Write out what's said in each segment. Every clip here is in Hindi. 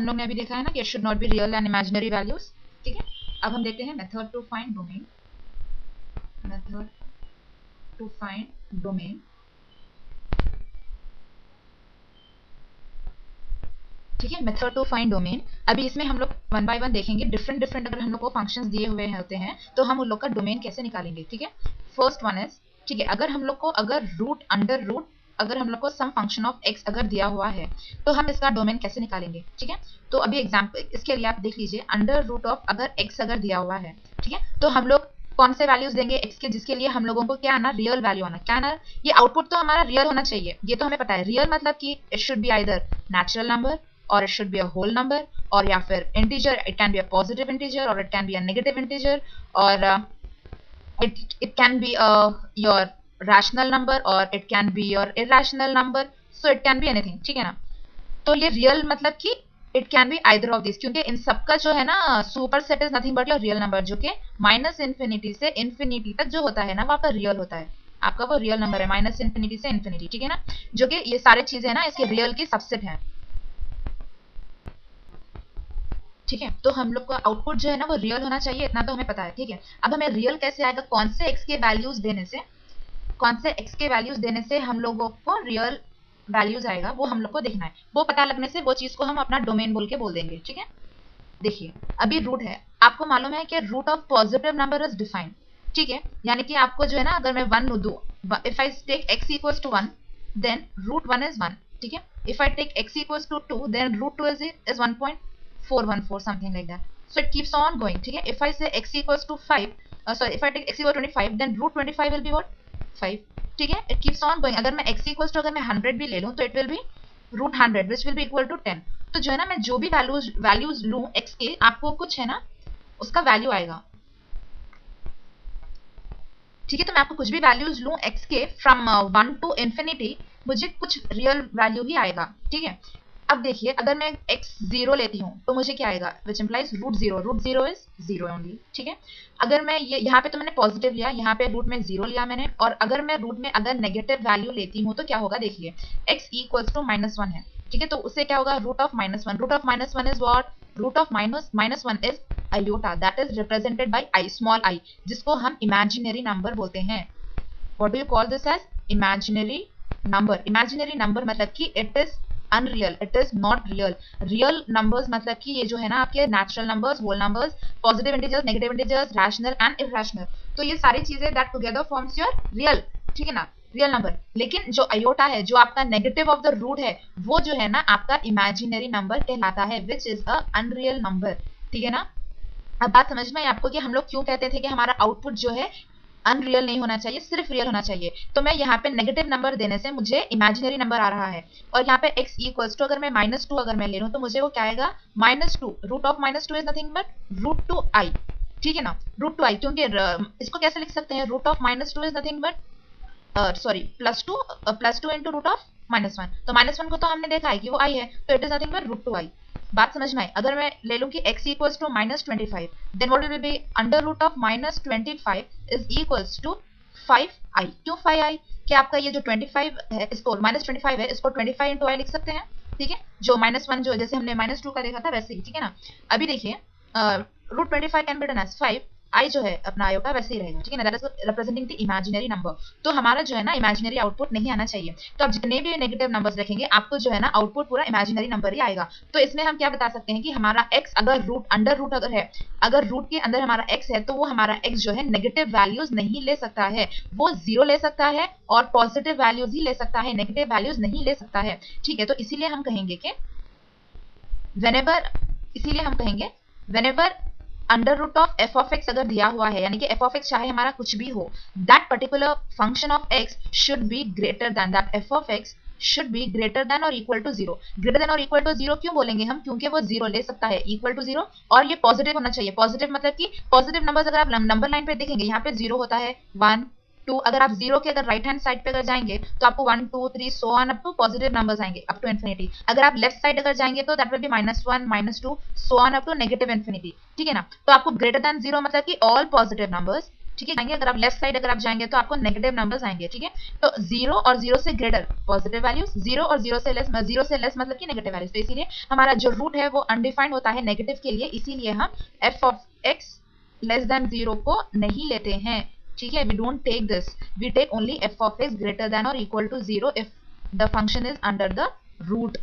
लोग ने अभी देखा है ना कि it should not be real and imaginary values. ठीक है, अब हम देखते हैं method to find domain. Method to find domain. ठीक है, मेथड टू फाइंड डोमेन। अभी इसमें हम लोग वन बाय वन देखेंगे, डिफरेंट डिफरेंट अगर हम लोग को फंक्शंस दिए हुए होते हैं तो हम उन लोग का डोमेन कैसे निकालेंगे। ठीक है, फर्स्ट वन इज, ठीक है, अगर हम लोग को अगर रूट अंडर रूट अगर हम लोग को सम फंक्शन ऑफ एक्स अगर दिया हुआ है तो हम इसका डोमेन कैसे निकालेंगे। ठीक है, तो अभी एग्जांपल इसके लिए आप देख लीजिए, अंडर रूट ऑफ अगर एक्स अगर दिया हुआ है, ठीक है, तो हम लोग कौन से वैल्यूज देंगे एक्स के, जिसके लिए हम लोगों को क्या आना, रियल वैल्यू आना। क्या आना, ये आउटपुट तो हमारा रियल होना चाहिए, ये तो हमें पता है। रियल मतलब कि it should be either natural number or it should be a whole number, or या फिर integer, it can be a positive integer or it can be a negative integer, or it can be your rational number or it can be your irrational number, so it can be anything। ठीक है ना, तो ये real मतलब कि it can be either of these, क्योंकि इन सबका जो है ना super set is nothing but your real number, जो कि माइनस इन्फिनिटी से इन्फिनिटी तक जो होता है ना वो आपका रियल होता है, आपका वो रियल नंबर है, माइनस इन्फिनिटी से इन्फिनिटी। ठीक है ना, जो कि ये सारे चीजें ना इसके रियल की सबसेट है। ठीक है, तो हम लोग का आउटपुट जो है ना वो रियल होना चाहिए, इतना तो हमें पता है। ठीक है, अब हमें रियल कैसे आएगा, कौन से एक्स के वैल्यूज देने से, कौन से एक्स के वैल्यूज देने से हम लोगों को रियल वैल्यूज आएगा, वो हम लोग को देखना है। वो पता लगने से वो चीज को हम अपना डोमेन बोल के बोल देंगे। ठीक है, देखिए अभी रूट है, आपको मालूम है कि root of positive number is defined. ठीक है, यानी कि आपको जो है ना, अगर मैं one two, if I take X equals to 1 then root 1 is 1। ठीक है, if I take X equals to 2 then root 2 is 1.414 something like that, so it keeps on going। ठीक है, if I say x equals to 5, sorry, if I take x equal to 25 then root 25 will be what, 5। ठीक है, it keeps on going। अगर मैं x equals to अगर मैं 100 भी ले लूं तो it will be root 100 which will be equal to 10। तो जो है ना, मैं जो भी वैल्यूज लूं x के, आपको कुछ है ना उसका वैल्यू आएगा। ठीक है, तो मैं आपको कुछ भी वैल्यूज लूं x के फ्रॉम 1 टू इंफिनिटी, मुझे कुछ रियल वैल्यू ही आएगा। ठीक है, अब देखिए अगर मैं x 0 लेती हूँ तो मुझे क्या आएगा, which implies root 0। Root 0 is 0 only. ठीक है, अगर मैं ये यहाँ पे तो मैंने पॉजिटिव लिया, यहाँ पे रूट में 0 लिया मैंने, और अगर मैं रूट में अगर नेगेटिव वैल्यू लेती हूँ तो क्या होगा, देखिए x इक्वल्स टू -1 है। ठीक है, तो उससे क्या होगा, root of -1। Root of -1 is what, root of -1 is iota, that is represented by I, small I, जिसको हम इमेजिनरी नंबर बोलते हैं। What do you call this as, imaginary number. Imaginary number मतलब कि it is unreal, it is not real. Real numbers मतलब कि ये जो है ना आपके natural numbers, whole numbers, positive integers, negative integers, rational and irrational, तो ये सारी चीजें that together forms your real. ठीक है ना, रियल नंबर। लेकिन जो अयोटा है, जो आपका नेगेटिव ऑफ द रूट है, वो जो है ना आपका इमेजिनरी नंबर कहलाता है, which is a unreal number. ठीक है ना, अब बात समझ में आई आपको कि हम लोग क्यों कहते थे कि हमारा आउटपुट जो है अनरियल नहीं होना चाहिए, सिर्फ रियल होना चाहिए। तो मैं यहाँ पे नेगेटिव नंबर देने से मुझे इमेजिनरी नंबर आ रहा है, और यहाँ पे x इक्वल्स टू अगर मैं -2 अगर मैं ले लूँ तो मुझे वो क्या आएगा, -2। Root of -2 is nothing but root 2i। ठीक है ना, रूट 2i, क्योंकि इसको कैसे लिख सकते हैं, root of -2 is nothing but sorry +2 into root of -1। तो -1 को तो हमने देखा है कि वो i है, तो it is nothing but root 2i। बात समझ में आई। अगर मैं ले लूं कि x equals to -25 then what will be, under root of -25 is equals to 5i। क्यों 5i, कि आपका ये जो 25 है इसको -25 है, इसको 25 इंटू i लिख सकते हैं। ठीक है, जो -1 जो जैसे हमने -2 का देखा था वैसे ही। ठीक है ना, अभी देखिए root 25 can be done as 5, I जो है अपना आयोटा वैसे ही रहेगा। ठीक है ना, that is representing the imaginary number. तो हमारा जो है ना इमेजिनरी आउटपुट नहीं आना चाहिए। तो आप जितने भी नेगेटिव नंबर्स रखेंगे आपको जो है ना आउटपुट पूरा इमेजिनरी नंबर ही आएगा। तो इसमें हम क्या बता सकते हैं कि हमारा x अगर रूट अंडर रूट अगर है, अगर रूट के अंदर हमारा x है, तो वो हमारा x जो है नेगेटिव वैल्यूज नहीं ले सकता है, वो 0 ले सकता है और पॉजिटिव वैल्यूज ही ले सकता है, नेगेटिव वैल्यूज नहीं ले सकता है। ठीक है, तो इसीलिए हम कहेंगे कि whenever under root of F of X अगर दिया हुआ है, यानी कि एफ ऑफ एक्स चाहे हमारा कुछ भी हो, that particular function of X should be greater then, that F of X should be greater than और इक्वल टू 0। ग्रेटर देन और इक्वल टू 0 क्यों बोलेंगे हम, क्योंकि वो 0 ले सकता है, इक्वल टू 0, और ये पॉजिटिव होना चाहिए। पॉजिटिव मतलब कि पॉजिटिव नंबर्स अगर आप नंबर लाइन पे देखेंगे, यहाँ पे 0 होता है, 1 2, अगर आप 0 के अगर राइट हैंड साइड पे अगर जाएंगे तो आपको 1 2 3 so on up to positive numbers आएंगे अप टू इन्फिनिटी। अगर आप लेफ्ट साइड अगर जाएंगे तो that will be -1 -2 so on up to negative infinity. ठीक है ना, तो आपको ग्रेटर देन 0 मतलब कि ऑल पॉजिटिव नंबर्स, ठीक है, जाएंगे अगर आप लेफ्ट साइड अगर आप जाएंगे तो आपको नेगेटिव नंबर्स आएंगे। ठीक है, तो 0 और 0 से ग्रेटर पॉजिटिव वैल्यूज, 0 और 0 से लेस मतलब कि नेगेटिव वैल्यूज। तो इसीलिए हमारा जो रूट है वो अनडिफाइंड होता है नेगेटिव के लिए, इसीलिए हम F of X less than 0 को नहीं लेते हैं। ठीक है, we don't take this, we take only F of X greater than और equal to 0 if the function is under the root.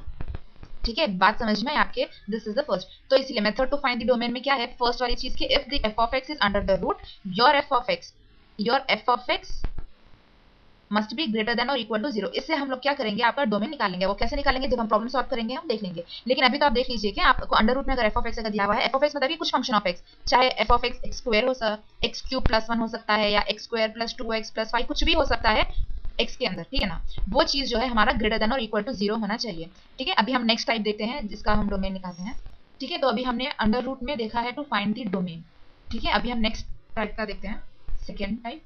ठीक है, बात समझ में आपके, दिस इज द फर्स्ट। तो इसीलिए method to find the domain में क्या है, फर्स्ट वाली चीज की, if the F of X is under the root, your F of X must be greater than और इक्वल टू 0। इससे हम लोग क्या करेंगे, आपका डोमेन निकालेंगे। वो कैसे निकालेंगे, जब हम प्रॉब्लम सॉल्व करेंगे हम देख लेंगे। लेकिन अभी तो आप देख लीजिए कि आपको अंडर रूट में अगर एफ ऑफ एक्स अगर दिया हुआ है, एफ ऑफ एक्स मतलब कि कुछ फंक्शन ऑफ एक्स, चाहे F of x x square हो सकता, एक्स क्यूब प्लस 1 हो सकता है, या x square plus 2x plus 5, कुछ भी हो सकता है एक्स के अंदर। ठीक है ना, वो चीज जो है हमारा ग्रेटर देन और इक्वल टू 0 होना चाहिए। ठीक है, अभी हम नेक्स्ट टाइप देखते हैं जिसका हम डोमेन निकालते हैं। ठीक है, तो अभी हमने अंडर रूट में देखा है टू फाइंड द डोमेन। ठीक है, अभी हम नेक्स्ट टाइप का देखते हैं, सेकेंड टाइप।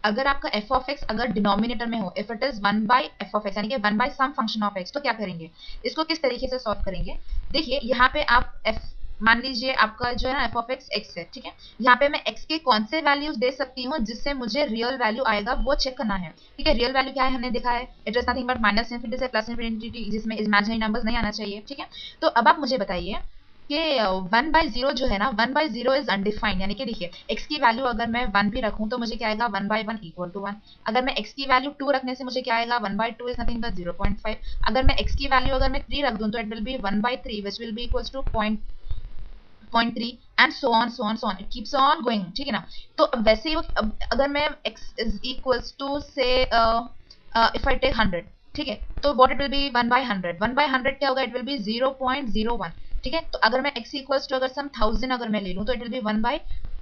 अगर आपका एफ ऑफ एक्स अगर डिनोमिनेटर में हो, if it is 1 by F of X यानी कि 1 by some function of X, तो क्या करेंगे, इसको किस तरीके से सॉल्व करेंगे। देखिए यहाँ पे आप एफ मान लीजिए आपका जो है ना एफ ऑफ एक्स एक्स है। ठीक है, यहाँ पे मैं एक्स के कौन से वैल्यूज दे सकती हूँ जिससे मुझे रियल वैल्यू आएगा वो चेक करना है। ठीक है, रियल वैल्यू क्या है हमने देखा है, it is nothing but minus infinity से प्लस इनफिनिटी, जिसमें इमेजिनरी नंबर्स नहीं आना चाहिए। ठीक है, तो अब आप मुझे बताइए कि 1 बाय 0 जो है ना, 1 बाय 0 इज अनडिफाइंड, यानी कि देखिए x की वैल्यू अगर मैं 1 भी रखूं तो मुझे क्या आएगा, 1 बाय 1 इक्वल टू 1। अगर मैं x की वैल्यू 2 रखने से मुझे क्या आएगा, 1 बाय 2 इज नथिंग बट 0.5। अगर मैं x की वैल्यू अगर मैं 3 रख दूं तो it will be 1 by 3 which will be equals to 0.3 and so on so on so on, it keeps on going. ठीक है ना, तो अब वैसे ही अगर मैं x इज इक्वल्स टू से इफ आई टेक 100, ठीक है, तो what it will be 1 by 100, 1 by 100 क्या होगा, इट विल बी 0.01। ठीक है, तो अगर मैं x इक्वल्स टू अगर सम 1000 अगर मैं ले लूं तो इट विल बी 1 बाय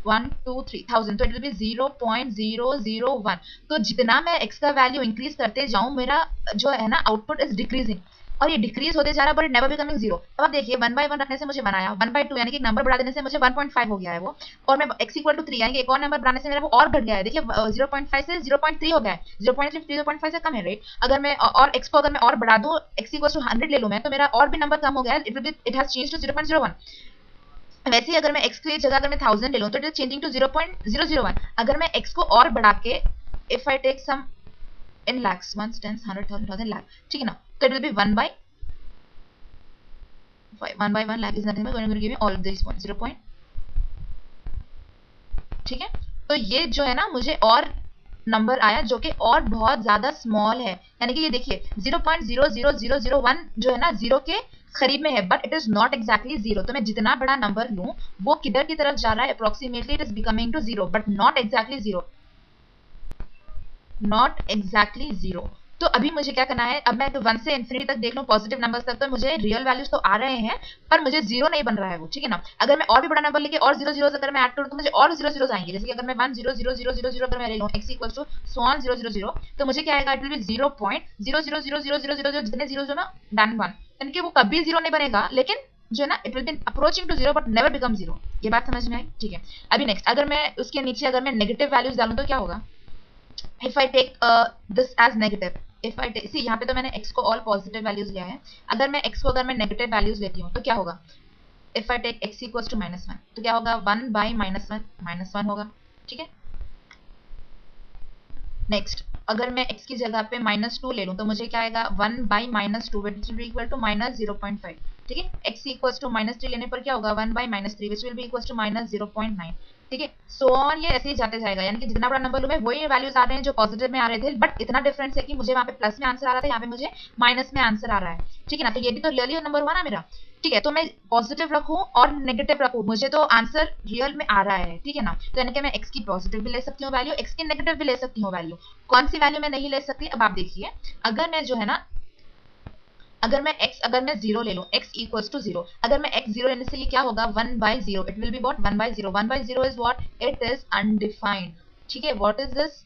1 2 3 1000, तो इट विल बी 0.001। तो जितना मैं x का वैल्यू इंक्रीज करते जाऊं, मेरा जो है ना आउटपुट इज डिक्रीजिंग, और ये डिक्रीज होते जा रहा है बट नेवर बिकमिंग 0। अब आप देखिए 1 बाय 1 रखने से मुझे 1 आया, 1 बाय 2 यानी कि नंबर बढ़ा देने से मुझे 1.5 हो गया है वो, और मैं x इक्वल टू 3 यानी कि एक और नंबर बढ़ाने से मेरा वो और घट गया है। देखिए 0.5 से 0.3 हो गया है, 0.3 0.5 से कम है राइट। अगर मैं और x को अगर मैं और बढ़ा दूं, x इक्वल टू 100 ले लूं मैं, तो मेरा और भी नंबर कम हो गया है, इट हैज चेंज्ड टू 0.01। वैसे ही अगर मैं x की जगह अगर मैं 1000 ले लूं तो इट इज चेंजिंग टू 0.001। अगर मैं x को और बढ़ा के, if I take some in lakhs, 1 10 100 1000 lakh, ठीक है ना, तो it will be 1 by 1 lakh is nothing but going to give me all of these points 0. ठीक है, तो ये जो है ना मुझे और नंबर आया जो कि और बहुत ज्यादा स्मॉल है, यानी कि ये देखिए 0.00001 जो है ना 0 के करीब में है, but it is not exactly 0। तो मैं जितना बड़ा नंबर लूं वो किधर की तरफ जा रहा है, approximately it is becoming too 0 but not exactly 0, not exactly 0। तो अभी मुझे क्या करना है, अब मैं 1 से इन्फिनिटी तक देख लूं, पॉजिटिव नंबर्स तक, तो मुझे रियल वैल्यूज तो आ रहे हैं पर मुझे 0 नहीं बन रहा है वो। ठीक है ना, अगर मैं और भी बड़ा नंबर लेके और 0 0 अगर मैं ऐड करूं तो मुझे और 0 0 आएंगे। जैसे कि अगर मैं 1 0 0 0 0 0 अगर मैं ले लूं x equals to so on 0 0 0, तो मुझे क्या आएगा, इट विल बी 0.0000000 जितने जीरोस हो ना डन 1, यानी कि वो कभी 0 नहीं बनेगा, लेकिन जो है ना it will be approaching to 0 but never become 0। ये बात समझ में आई। ठीक है, अभी नेक्स्ट अगर मैं उसके नीचे अगर मैं नेगेटिव वैल्यूज डालूं तो क्या होगा, if I take this as negative, if I take, see यहाँ पे तो मैंने x को all positive values लिया है, अगर मैं x को अगर मैं negative values लेती हूँ तो क्या होगा, if I take x equals to -1 तो क्या होगा, 1 by -1 होगा। ठीक है, नेक्स्ट अगर मैं x की जगह पे -2 ले लूं तो मुझे क्या आएगा, 1 by -2 which will be equal to -0.5। ठीक है, x equals to -3 लेने पर क्या होगा, 1 by -3 which will be equals to -0.9। ठीक है, सो ऑन, ये ऐसे ही जाते जाएगा, यानी कि जितना बड़ा नंबर लूं मैं वही वैल्यूज आ रहे हैं जो पॉजिटिव में आ रहे थे, बट इतना डिफरेंस है कि मुझे वहां पे प्लस में आंसर आ रहा था, यहाँ पे मुझे माइनस में आंसर आ रहा है। ठीक है ना, तो ये भी तो रियली नंबर हुआ ना मेरा। ठीक है, तो मैं पॉजिटिव रखूं और नेगेटिव रखूं, मुझे तो आंसर रियल में आ रहा है। ठीक है ना, तो यानी कि मैं x की पॉजिटिव भी ले सकती हूँ वैल्यू, x की नेगेटिव भी ले सकती हूँ वैल्यू। कौन सी वैल्यू मैं नहीं ले सकती, अब आप देखिए, अगर मैं जो है ना अगर मैं x अगर मैं 0 ले लूं, x इक्वल्स टू 0, अगर मैं x 0 लेने से ये क्या होगा, 1 by 0, it will be what, 1 by 0, 1 by 0 is what, it is undefined. ठीक है, what is this,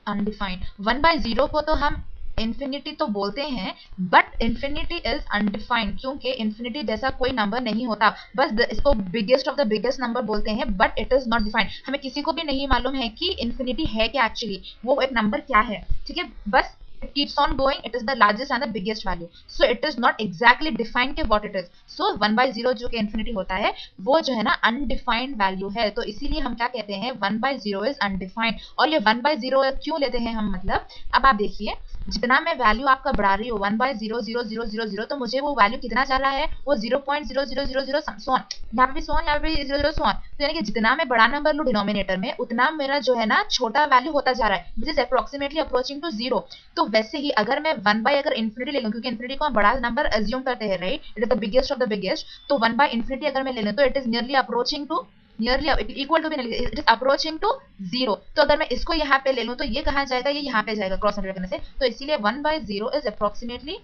undefined. 1 by 0 को तो हम इंफिनिटी तो बोलते हैं, बट इंफिनिटी इज अनडिफाइंड, क्योंकि इंफिनिटी जैसा कोई नंबर नहीं होता, बस इसको biggest of the biggest number बोलते हैं, but it is not defined. हमें किसी को भी नहीं मालूम है कि इंफिनिटी है क्या एक्चुअली, वो एक नंबर क्या है। ठीक है, बस it keeps on going, it is the largest and the biggest value, so it is not exactly defined कि what it is. So 1/0 जो कि इंफिनिटी होता है वो जो है ना अनडिफाइंड वैल्यू है, तो इसीलिए हम क्या कहते हैं 1/0 इज अनडिफाइंड. और ये 1/0 क्यों लेते हैं हम, मतलब अब आप देखिए जितना मैं वैल्यू आपका बढ़ा रही हूँ 1/00000, तो मुझे वो वैल्यू कितना जा रहा है, वो 0.0000 सोन, यहाँ पे भी सोन, यहाँ पे भी 0 सोन. तो यानी कि जितना मैं बड़ा नंबर लूँ डिनोमिनेटर में उतना मेरा जो है ना छोटा वैल्यू होता जा रहा है, which is approximately approaching to 0. तो वैसे ही अगर मैं 1 अगर इन्फिनिटी ले लूँ, क्योंकि इन्फिनिटी को हम बड़ा नंबर अज्यूम करते हैं, right, it is the biggest of the biggest, तो 1/infinity अगर मैं ले लूँ तो it is nearly approaching to, nearly equal to भी नहीं, इट इज अप्रोचिंग टू 0. तो अगर मैं इसको यहाँ पे ले लूँ तो ये कहाँ जाएगा, ये यहाँ पे जाएगा क्रॉस मल्टीप्लाई करने से. तो इसीलिए 1/0 is approximately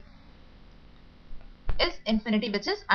is infinity which is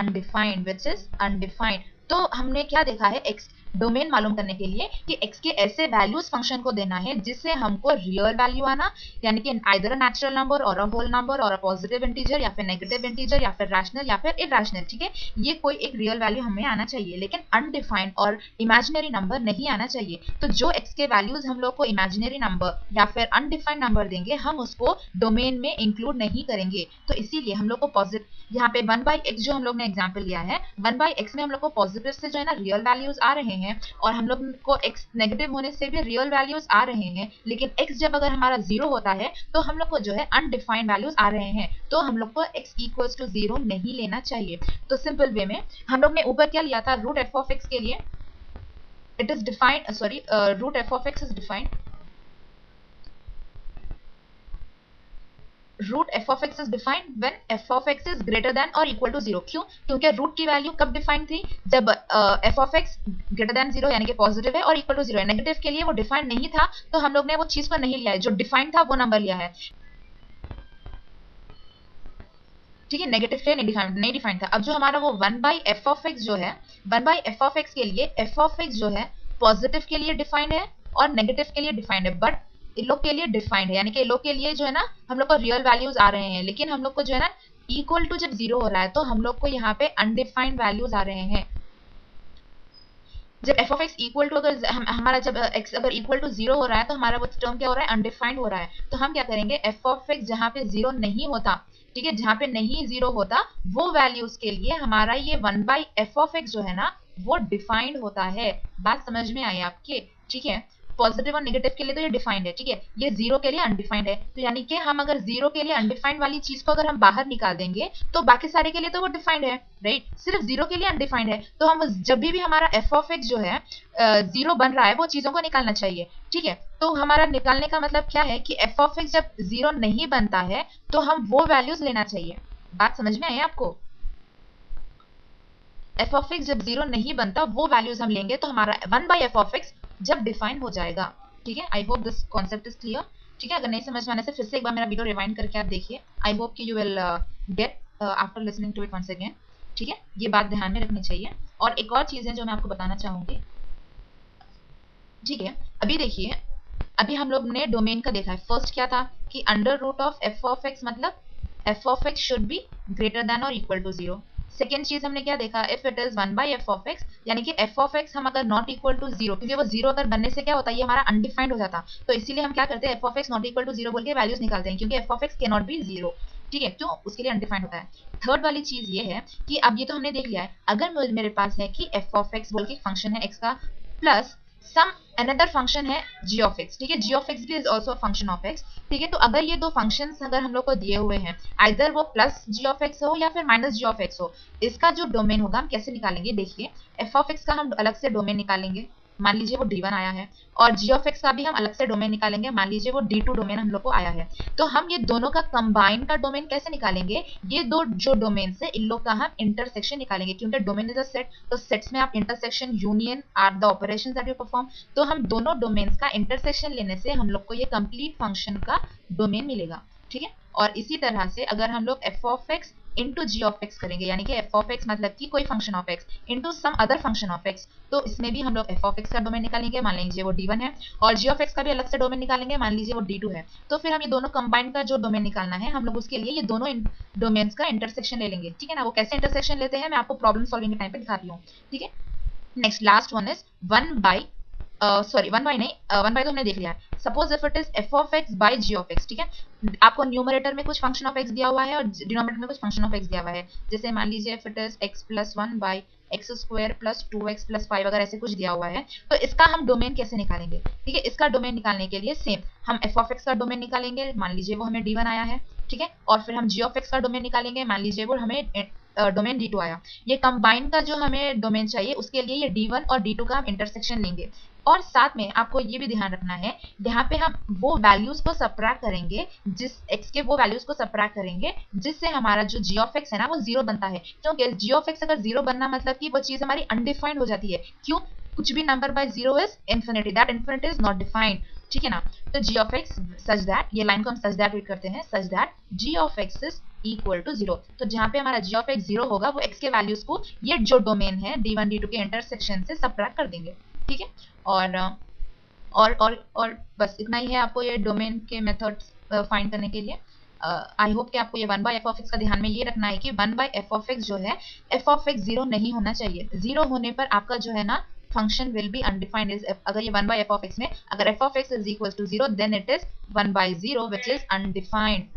undefined. तो हमने क्या देखा है, एक्स डोमेन मालूम करने के लिए कि x के ऐसे वैल्यूज फंक्शन को देना है जिससे हमको रियल वैल्यू आना, यानी कि आइदर अ नेचुरल नंबर और अ होल नंबर और अ पॉजिटिव इंटीजर या फिर नेगेटिव इंटीजर या फिर रैशनल या फिर इरैशनल. ठीक है, ये कोई एक रियल वैल्यू हमें आना चाहिए, लेकिन अनडिफाइंड और इमेजिनरी नंबर नहीं आना चाहिए. तो जो x के वैल्यूज हम लोग को इमेजिनरी नंबर या फिर अनडिफाइंड नंबर देंगे हम उसको डोमेन में इंक्लूड नहीं करेंगे. तो इसीलिए हम लोग को पॉजिटिव, यहाँ पे 1/x जो हम लोग ने एग्जाम्पल लिया है, 1/x में हम लोग को पॉजिटिव से जो है ना रियल वैल्यूज आ रहे हैं और हम लोग को x नेगेटिव होने से भी रियल वैल्यूज आ रहे हैं, लेकिन x जब अगर हमारा 0 होता है तो हम लोग को जो है अनडिफाइंड वैल्यूज आ रहे हैं, तो हम लोग को x इक्वल्स टू 0 नहीं लेना चाहिए. तो सिंपल वे में हम लोग ने ऊपर क्या लिया था, रूट एफ ऑफ एक्स के लिए it is defined, sorry root F of X is defined, root F of X is defined when F of X is greater than और इक्वल टू 0. क्यों, क्योंकि रूट की वैल्यू कब डिफाइंड थी, जब F of X greater then 0 यानी कि पॉजिटिव है और इक्वल टू 0 है. नेगेटिव के लिए वो डिफाइंड नहीं था, तो हम लोग ने वो चीज को नहीं लिया है, जो डिफाइंड था वो नंबर लिया है. ठीक है, नेगेटिव के लिए नहीं डिफाइंड था. अब जो हमारा वो 1/f ऑफ एक्स जो है, 1/f ऑफ एक्स के लिए f ऑफ एक्स जो है पॉजिटिव के लिए डिफाइंड है और नेगेटिव के लिए डिफाइंड है, बट इन लोग के लिए डिफाइंड है, यानी कि इन लोग के लिए जो है ना हम लोग को रियल वैल्यूज आ रहे हैं, लेकिन हम लोग को जो है ना इक्वल टू जब 0 हो रहा है तो हम लोग को यहाँ पे अनडिफाइंड वैल्यूज आ रहे हैं. जब F of X equal to, अगर हमारा जब एक्स अगर इक्वल टू 0 हो रहा है तो हमारा वो टर्म क्या हो रहा है, अनडिफाइंड हो रहा है. तो हम क्या करेंगे, एफ ऑफ एक्स जहाँ पे 0 नहीं होता, ठीक है, जहाँ पे नहीं 0 होता वो वैल्यूज के लिए हमारा ये 1/f ऑफ एक्स जो है ना वो डिफाइंड होता है. बात समझ में आई आपके, ठीक है. पॉजिटिव और नेगेटिव के लिए तो ये डिफाइंड है, ठीक है, ये 0 के लिए अनडिफाइंड है. तो यानी कि हम अगर 0 के लिए अनडिफाइंड वाली चीज को अगर हम बाहर निकाल देंगे तो बाकी सारे के लिए तो वो डिफाइंड है, राइट, सिर्फ 0 के लिए अनडिफाइंड है. तो हम जब भी हमारा एफ ऑफ एक्स जो है 0 बन रहा है वो चीजों को निकालना चाहिए. ठीक है, तो हमारा निकालने का मतलब क्या है कि एफ ऑफ एक्स जब 0 नहीं बनता है तो हम वो वैल्यूज लेना चाहिए. बात समझ में आई आपको, एफ ऑफ एक्स जब 0 नहीं बनता वो वैल्यूज हम लेंगे तो हमारा 1/f ऑफ एक्स जब डिफाइन हो जाएगा. ठीक है, I hope this concept is clear. ठीक है, अगर नहीं समझ में आने से फिर से एक बार मेरा वीडियो रिवाइंड करके आप देखिए. आई होप कि you will get after listening to it once again. ठीक है, ये बात ध्यान में रखनी चाहिए. और एक और चीज है जो मैं आपको बताना चाहूंगी. ठीक है, अभी देखिए, अभी हम लोग ने डोमेन का देखा है. फर्स्ट क्या था कि under root of F of X, मतलब F of X should be greater than और इक्वल टू 0. सेकेंड चीज हमने क्या देखा, if it is 1/f of X, यानी कि f ऑफ एक्स हम अगर नॉट इक्वल टू 0, क्योंकि वो 0 अगर बनने से क्या होता है, ये हमारा अनडिफाइंड हो जाता, तो इसीलिए हम क्या करते हैं f of X not equal to 0 बोल के वैल्यूज निकालते हैं, क्योंकि f of X can not be 0. ठीक है, क्यों, उसके लिए अनडिफाइंड होता है. थर्ड वाली चीज ये है कि अब ये तो हमने देख लिया है, अगर मेरे पास है कि f ऑफ एक्स बोल के फंक्शन है x का प्लस सम अनदर फंक्शन है g ऑफ x. ठीक है, g ऑफ x भी is also function of x. ठीक है, तो अगर ये दो फंक्शंस अगर हम लोग को दिए हुए हैं, आइदर वो प्लस g ऑफ x हो या फिर माइनस g ऑफ x हो, इसका जो डोमेन होगा हम कैसे निकालेंगे, देखिए f ऑफ x का हम अलग से डोमेन निकालेंगे, मान लीजिए वो D1 आया है, और g ऑफ x का भी हम अलग से डोमेन निकालेंगे, मान लीजिए वो D2 डोमेन हम लोग को आया है. तो हम ये दोनों का कंबाइन का डोमेन कैसे निकालेंगे, ये दो जो डोमेन है इन लोग का हम इंटरसेक्शन निकालेंगे, क्योंकि डोमेन इज अ सेट, तो सेट्स में आप intersection union are the operations that you perform. तो हम दोनों डोमेन्स का इंटरसेक्शन लेने से हम लोग को ये कंप्लीट फंक्शन का डोमेन मिलेगा. ठीक है, और इसी तरह से अगर हम लोग F of X into G of X करेंगे, यानी कि एफ ऑफ एक्स मतलब कि कोई function of X into some other function of X, तो इसमें भी हम लोग एफ ऑफ एक्स का डोमेन निकालेंगे, मान लीजिए वो D1 है, और जी ऑफ एक्स का भी अलग से डोमेन निकालेंगे, मान लीजिए वो D2 है. तो फिर हम ये दोनों कंबाइंड का जो डोमेन निकालना है हम लोग उसके लिए ये दोनों डोमेन्स का इंटरसेक्शन ले लेंगे. ठीक है ना, वो कैसे इंटरसेक्शन लेते हैं मैं आपको प्रॉब्लम सॉल्विंग के टाइम पे दिखाती हूँ. ठीक है, next last one is 1/f sorry 1 by नहीं, 1 बाय तो हमने देख लिया है। Suppose if it is F of X by G of X, ठीक है। आपको न्यूमरेटर में कुछ फंक्शन ऑफ एक्स दिया हुआ है और डिनोमिनेटर में कुछ फंक्शन ऑफ एक्स दिया हुआ है। जैसे मान लीजिए if it is X plus 1 by X square plus 2x plus 5 अगर ऐसे कुछ दिया हुआ है, तो इसका हम डोमेन कैसे निकालेंगे? ठीक है, इसका डोमेन निकालने के लिए सेम हम एफ ऑफ एक्स का डोमेन निकालेंगे, मान लीजिए वो हमें d1 आया है, ठीक है। और फिर हम जी ऑफ एक्स का डोमेन निकालेंगे, मान लीजिए वो हमें डोमेन d2 आया। ये कंबाइन का जो हमें डोमेन चाहिए उसके लिए ये d1 और d2 का हम इंटरसेक्शन लेंगे। और साथ में आपको ये भी ध्यान रखना है, यहाँ पे हम वो वैल्यूज को सबट्रैक्ट करेंगे, जिस x के वो वैल्यूज को सबट्रैक्ट करेंगे जिससे हमारा जो g ऑफ x है ना वो जीरो बनता है। क्योंकि g ऑफ x अगर जीरो बनना मतलब कि वो चीज हमारी अनडिफाइंड हो जाती है। क्यों? कुछ भी number by zero is infinity, that infinity is not defined, ठीक है ना। तो g of x such that, ये लाइन को हम सच दैट रीड करते हैं, such that g of x is equal to zero. तो जहां पे हमारा g ऑफ x जीरो होगा वो x के वैल्यूज को ये जो डोमेन है d1 d2 के इंटरसेक्शन से सबट्रैक्ट कर देंगे, ठीक है। और बस इतना ही है आपको ये डोमेन के मेथड्स फाइंड करने के लिए। आई होप कि आपको ये 1 बाय एफ ऑफ एक्स का ध्यान में ये रखना है कि 1 बाय एफ ऑफ एक्स जो है, एफ ऑफ एक्स जीरो नहीं होना चाहिए। जीरो होने पर आपका जो है ना फंक्शन विल बी अनडिफाइंड। अगर ये 1 बाय एफ ऑफ एक्स में अगर F of X is equal to zero then it is 1 by zero which is undefined.